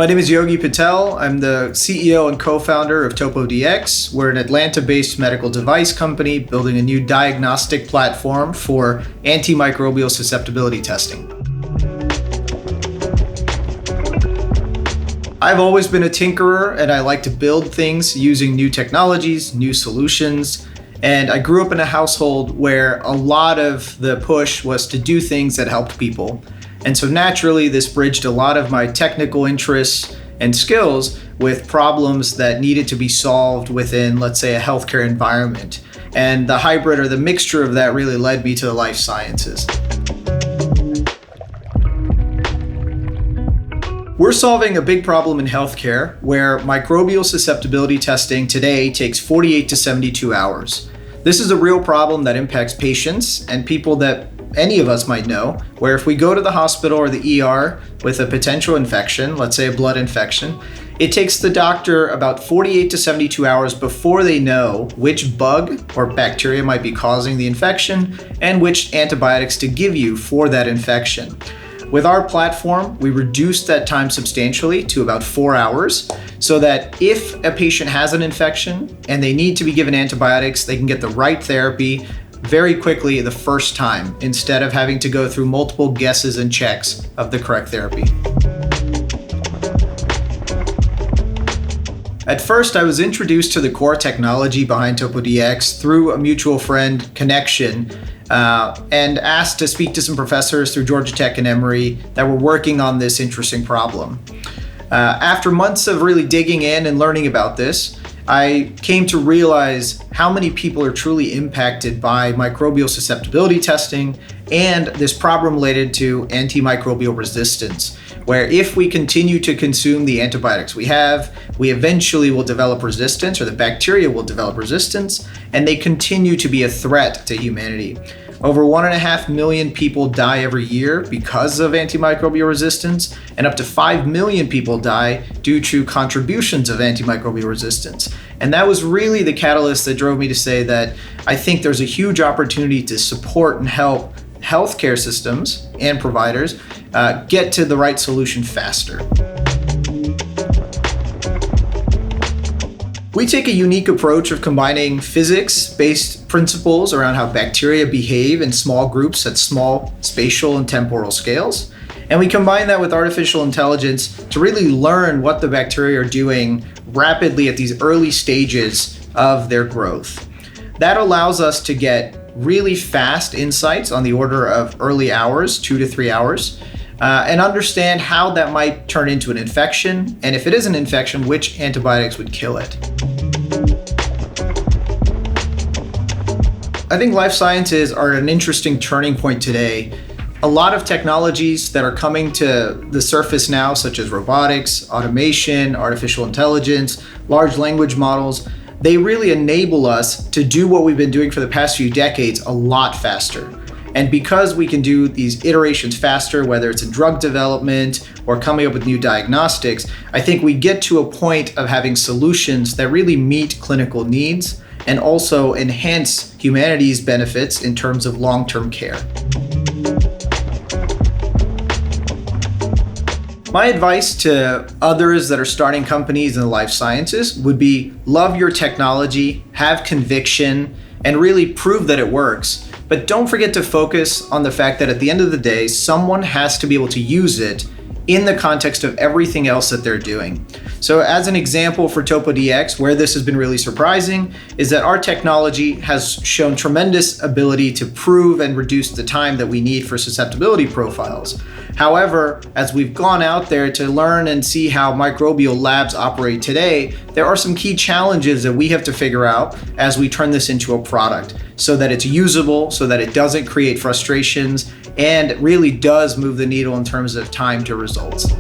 My name is Yogi Patel. I'm the CEO and co-founder of TopoDx. We're an Atlanta-based medical device company building a new diagnostic platform for antimicrobial susceptibility testing. I've always been a tinkerer and I like to build things using new technologies, new solutions. And I grew up in a household where a lot of the push was to do things that helped people. And so naturally, this bridged a lot of my technical interests and skills with problems that needed to be solved within, let's say, a healthcare environment. And the hybrid or the mixture of that really led me to the life sciences. We're solving a big problem in healthcare where microbial susceptibility testing today takes 48 to 72 hours. This is a real problem that impacts patients and people that any of us might know, where if we go to the hospital or the ER with a potential infection, let's say a blood infection, it takes the doctor about 48 to 72 hours before they know which bug or bacteria might be causing the infection and which antibiotics to give you for that infection. With our platform, we reduced that time substantially to about 4 hours so that if a patient has an infection and they need to be given antibiotics, they can get the right therapy very quickly the first time instead of having to go through multiple guesses and checks of the correct therapy. At first, I was introduced to the core technology behind TopoDx through a mutual friend connection and asked to speak to some professors through Georgia Tech and Emory that were working on this interesting problem. After months of really digging in and learning about this, I came to realize how many people are truly impacted by microbial susceptibility testing and this problem related to antimicrobial resistance, where if we continue to consume the antibiotics we have, we eventually will develop resistance, or the bacteria will develop resistance, and they continue to be a threat to humanity. Over 1.5 million people die every year because of antimicrobial resistance, and up to 5 million people die due to contributions of antimicrobial resistance. And that was really the catalyst that drove me to say that I think there's a huge opportunity to support and help healthcare systems and providers get to the right solution faster. We take a unique approach of combining physics-based principles around how bacteria behave in small groups at small spatial and temporal scales. And we combine that with artificial intelligence to really learn what the bacteria are doing rapidly at these early stages of their growth. That allows us to get really fast insights on the order of early hours, 2 to 3 hours, and understand how that might turn into an infection, and if it is an infection, which antibiotics would kill it. I think life sciences are at an interesting turning point today. A lot of technologies that are coming to the surface now, such as robotics, automation, artificial intelligence, large language models, they really enable us to do what we've been doing for the past few decades a lot faster. And because we can do these iterations faster, whether it's in drug development or coming up with new diagnostics, I think we get to a point of having solutions that really meet clinical needs and also enhance humanity's benefits in terms of long-term care. My advice to others that are starting companies in the life sciences would be love your technology, have conviction, and really prove that it works. But don't forget to focus on the fact that at the end of the day, someone has to be able to use it in the context of everything else that they're doing. So as an example for TopoDx, where this has been really surprising, is that our technology has shown tremendous ability to prove and reduce the time that we need for susceptibility profiles. However, as we've gone out there to learn and see how microbial labs operate today, there are some key challenges that we have to figure out as we turn this into a product so that it's usable, so that it doesn't create frustrations, and really does move the needle in terms of time to results.